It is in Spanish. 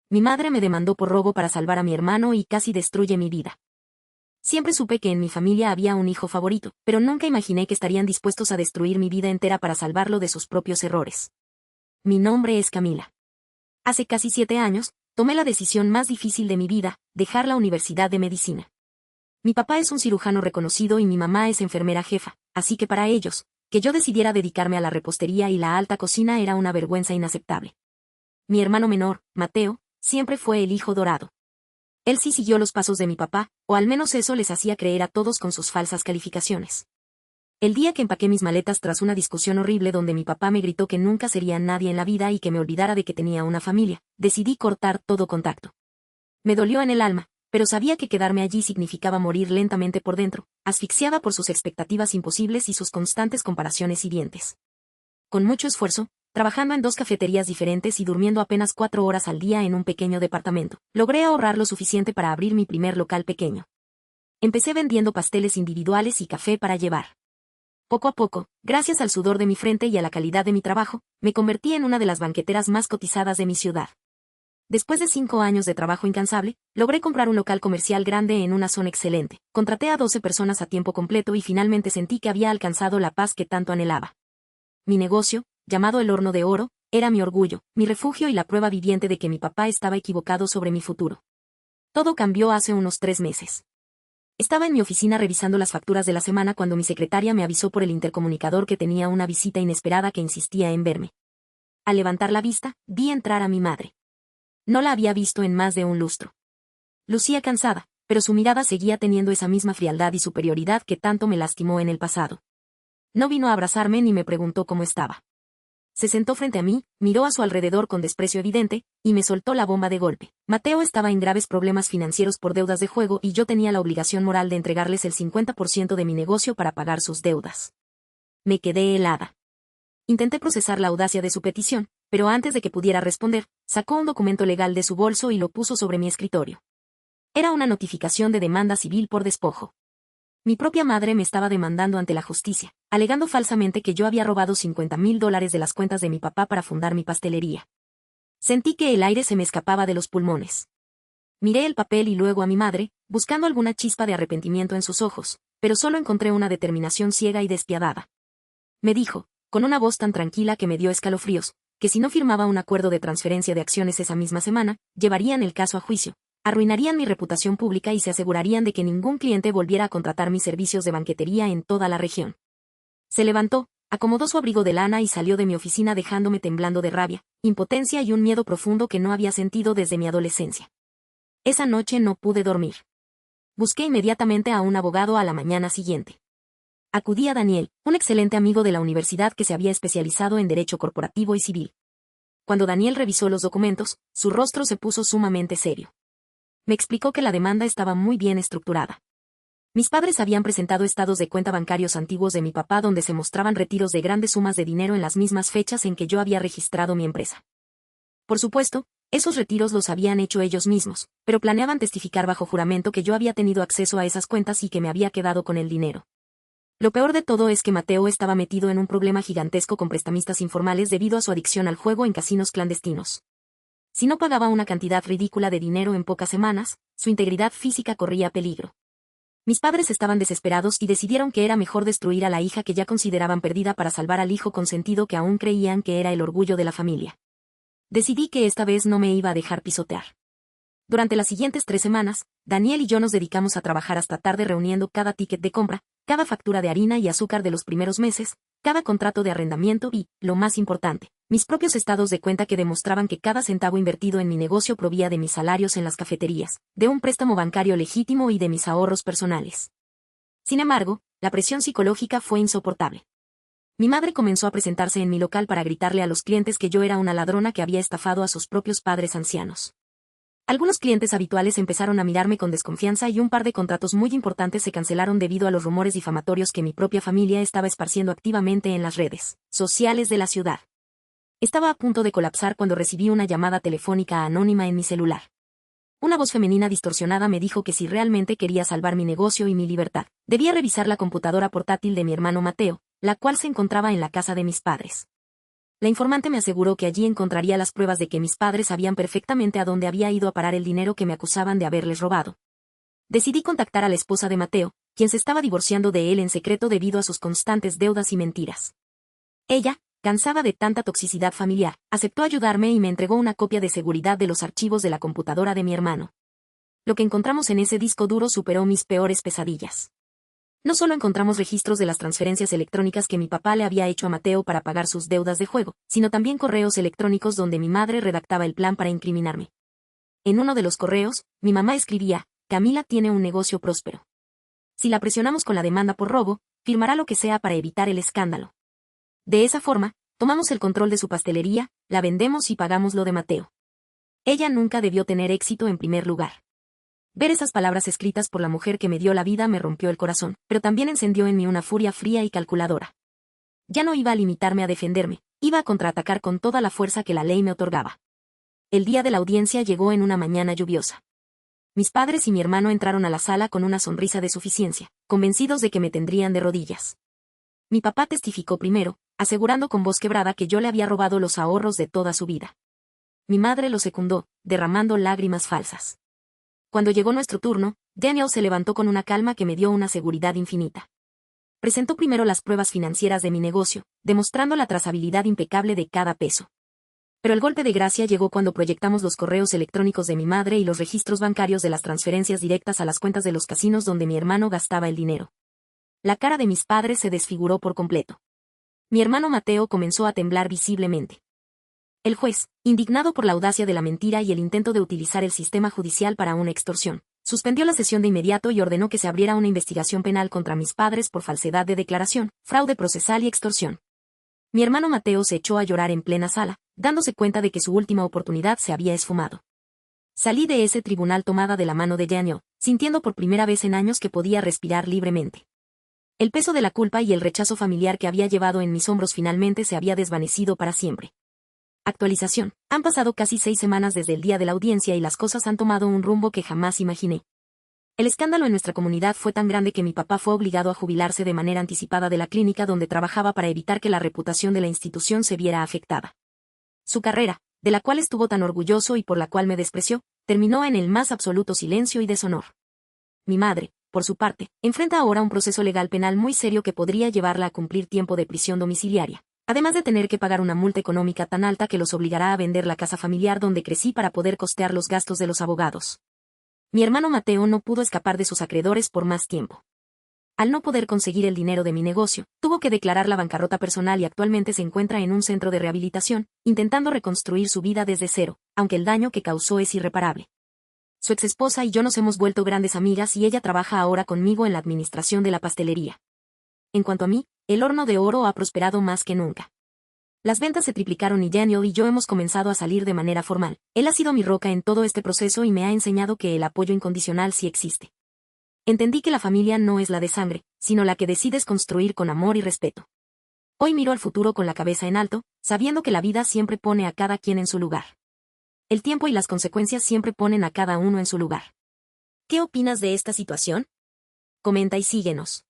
Mi madre me demandó por robo para salvar a mi hermano y casi destruye mi vida. Siempre supe que en mi familia había un hijo favorito, pero nunca imaginé que estarían dispuestos a destruir mi vida entera para salvarlo de sus propios errores. Mi nombre es Camila. Hace casi 7 años, tomé la decisión más difícil de mi vida, dejar la Universidad de Medicina. Mi papá es un cirujano reconocido y mi mamá es enfermera jefa, así que para ellos, que yo decidiera dedicarme a la repostería y la alta cocina era una vergüenza inaceptable. Mi hermano menor, Mateo, siempre fue el hijo dorado. Él sí siguió los pasos de mi papá, o al menos eso les hacía creer a todos con sus falsas calificaciones. El día que empaqué mis maletas tras una discusión horrible donde mi papá me gritó que nunca sería nadie en la vida y que me olvidara de que tenía una familia, decidí cortar todo contacto. Me dolió en el alma, pero sabía que quedarme allí significaba morir lentamente por dentro, asfixiada por sus expectativas imposibles y sus constantes comparaciones hirientes. Con mucho esfuerzo, trabajando en 2 cafeterías diferentes y durmiendo apenas 4 horas al día en un pequeño departamento, logré ahorrar lo suficiente para abrir mi primer local pequeño. Empecé vendiendo pasteles individuales y café para llevar. Poco a poco, gracias al sudor de mi frente y a la calidad de mi trabajo, me convertí en una de las banqueteras más cotizadas de mi ciudad. Después de 5 años de trabajo incansable, logré comprar un local comercial grande en una zona excelente, contraté a 12 personas a tiempo completo y finalmente sentí que había alcanzado la paz que tanto anhelaba. Mi negocio, llamado El Horno de Oro, era mi orgullo, mi refugio y la prueba viviente de que mi papá estaba equivocado sobre mi futuro. Todo cambió hace unos 3 meses. Estaba en mi oficina revisando las facturas de la semana cuando mi secretaria me avisó por el intercomunicador que tenía una visita inesperada que insistía en verme. Al levantar la vista, vi entrar a mi madre. No la había visto en más de un lustro. Lucía cansada, pero su mirada seguía teniendo esa misma frialdad y superioridad que tanto me lastimó en el pasado. No vino a abrazarme ni me preguntó cómo estaba. Se sentó frente a mí, miró a su alrededor con desprecio evidente, y me soltó la bomba de golpe. Mateo estaba en graves problemas financieros por deudas de juego y yo tenía la obligación moral de entregarles el 50% de mi negocio para pagar sus deudas. Me quedé helada. Intenté procesar la audacia de su petición, pero antes de que pudiera responder, sacó un documento legal de su bolso y lo puso sobre mi escritorio. Era una notificación de demanda civil por despojo. Mi propia madre me estaba demandando ante la justicia, alegando falsamente que yo había robado $50,000 de las cuentas de mi papá para fundar mi pastelería. Sentí que el aire se me escapaba de los pulmones. Miré el papel y luego a mi madre, buscando alguna chispa de arrepentimiento en sus ojos, pero solo encontré una determinación ciega y despiadada. Me dijo, con una voz tan tranquila que me dio escalofríos, que si no firmaba un acuerdo de transferencia de acciones esa misma semana, llevarían el caso a juicio, arruinarían mi reputación pública y se asegurarían de que ningún cliente volviera a contratar mis servicios de banquetería en toda la región. Se levantó, acomodó su abrigo de lana y salió de mi oficina dejándome temblando de rabia, impotencia y un miedo profundo que no había sentido desde mi adolescencia. Esa noche no pude dormir. Busqué inmediatamente a un abogado a la mañana siguiente. Acudí a Daniel, un excelente amigo de la universidad que se había especializado en derecho corporativo y civil. Cuando Daniel revisó los documentos, su rostro se puso sumamente serio. Me explicó que la demanda estaba muy bien estructurada. Mis padres habían presentado estados de cuenta bancarios antiguos de mi papá donde se mostraban retiros de grandes sumas de dinero en las mismas fechas en que yo había registrado mi empresa. Por supuesto, esos retiros los habían hecho ellos mismos, pero planeaban testificar bajo juramento que yo había tenido acceso a esas cuentas y que me había quedado con el dinero. Lo peor de todo es que Mateo estaba metido en un problema gigantesco con prestamistas informales debido a su adicción al juego en casinos clandestinos. Si no pagaba una cantidad ridícula de dinero en pocas semanas, su integridad física corría peligro. Mis padres estaban desesperados y decidieron que era mejor destruir a la hija que ya consideraban perdida para salvar al hijo consentido que aún creían que era el orgullo de la familia. Decidí que esta vez no me iba a dejar pisotear. Durante las siguientes 3 semanas, Daniel y yo nos dedicamos a trabajar hasta tarde reuniendo cada ticket de compra, cada factura de harina y azúcar de los primeros meses, cada contrato de arrendamiento y, lo más importante, mis propios estados de cuenta que demostraban que cada centavo invertido en mi negocio provía de mis salarios en las cafeterías, de un préstamo bancario legítimo y de mis ahorros personales. Sin embargo, la presión psicológica fue insoportable. Mi madre comenzó a presentarse en mi local para gritarle a los clientes que yo era una ladrona que había estafado a sus propios padres ancianos. Algunos clientes habituales empezaron a mirarme con desconfianza y un par de contratos muy importantes se cancelaron debido a los rumores difamatorios que mi propia familia estaba esparciendo activamente en las redes sociales de la ciudad. Estaba a punto de colapsar cuando recibí una llamada telefónica anónima en mi celular. Una voz femenina distorsionada me dijo que si realmente quería salvar mi negocio y mi libertad, debía revisar la computadora portátil de mi hermano Mateo, la cual se encontraba en la casa de mis padres. La informante me aseguró que allí encontraría las pruebas de que mis padres sabían perfectamente a dónde había ido a parar el dinero que me acusaban de haberles robado. Decidí contactar a la esposa de Mateo, quien se estaba divorciando de él en secreto debido a sus constantes deudas y mentiras. Ella, cansada de tanta toxicidad familiar, aceptó ayudarme y me entregó una copia de seguridad de los archivos de la computadora de mi hermano. Lo que encontramos en ese disco duro superó mis peores pesadillas. No solo encontramos registros de las transferencias electrónicas que mi papá le había hecho a Mateo para pagar sus deudas de juego, sino también correos electrónicos donde mi madre redactaba el plan para incriminarme. En uno de los correos, mi mamá escribía: Camila tiene un negocio próspero. Si la presionamos con la demanda por robo, firmará lo que sea para evitar el escándalo. De esa forma, tomamos el control de su pastelería, la vendemos y pagamos lo de Mateo. Ella nunca debió tener éxito en primer lugar. Ver esas palabras escritas por la mujer que me dio la vida me rompió el corazón, pero también encendió en mí una furia fría y calculadora. Ya no iba a limitarme a defenderme, iba a contraatacar con toda la fuerza que la ley me otorgaba. El día de la audiencia llegó en una mañana lluviosa. Mis padres y mi hermano entraron a la sala con una sonrisa de suficiencia, convencidos de que me tendrían de rodillas. Mi papá testificó primero, asegurando con voz quebrada que yo le había robado los ahorros de toda su vida. Mi madre lo secundó, derramando lágrimas falsas. Cuando llegó nuestro turno, Daniel se levantó con una calma que me dio una seguridad infinita. Presentó primero las pruebas financieras de mi negocio, demostrando la trazabilidad impecable de cada peso. Pero el golpe de gracia llegó cuando proyectamos los correos electrónicos de mi madre y los registros bancarios de las transferencias directas a las cuentas de los casinos donde mi hermano gastaba el dinero. La cara de mis padres se desfiguró por completo. Mi hermano Mateo comenzó a temblar visiblemente. El juez, indignado por la audacia de la mentira y el intento de utilizar el sistema judicial para una extorsión, suspendió la sesión de inmediato y ordenó que se abriera una investigación penal contra mis padres por falsedad de declaración, fraude procesal y extorsión. Mi hermano Mateo se echó a llorar en plena sala, dándose cuenta de que su última oportunidad se había esfumado. Salí de ese tribunal tomada de la mano de Daniel, sintiendo por primera vez en años que podía respirar libremente. El peso de la culpa y el rechazo familiar que había llevado en mis hombros finalmente se había desvanecido para siempre. Actualización. Han pasado casi 6 semanas desde el día de la audiencia y las cosas han tomado un rumbo que jamás imaginé. El escándalo en nuestra comunidad fue tan grande que mi papá fue obligado a jubilarse de manera anticipada de la clínica donde trabajaba para evitar que la reputación de la institución se viera afectada. Su carrera, de la cual estuvo tan orgulloso y por la cual me despreció, terminó en el más absoluto silencio y deshonor. Mi madre, por su parte, enfrenta ahora un proceso legal penal muy serio que podría llevarla a cumplir tiempo de prisión domiciliaria, además de tener que pagar una multa económica tan alta que los obligará a vender la casa familiar donde crecí para poder costear los gastos de los abogados. Mi hermano Mateo no pudo escapar de sus acreedores por más tiempo. Al no poder conseguir el dinero de mi negocio, tuvo que declarar la bancarrota personal y actualmente se encuentra en un centro de rehabilitación, intentando reconstruir su vida desde cero, aunque el daño que causó es irreparable. Su exesposa y yo nos hemos vuelto grandes amigas y ella trabaja ahora conmigo en la administración de la pastelería. En cuanto a mí, el horno de oro ha prosperado más que nunca. Las ventas se triplicaron y Daniel y yo hemos comenzado a salir de manera formal. Él ha sido mi roca en todo este proceso y me ha enseñado que el apoyo incondicional sí existe. Entendí que la familia no es la de sangre, sino la que decides construir con amor y respeto. Hoy miro al futuro con la cabeza en alto, sabiendo que la vida siempre pone a cada quien en su lugar. El tiempo y las consecuencias siempre ponen a cada uno en su lugar. ¿Qué opinas de esta situación? Comenta y síguenos.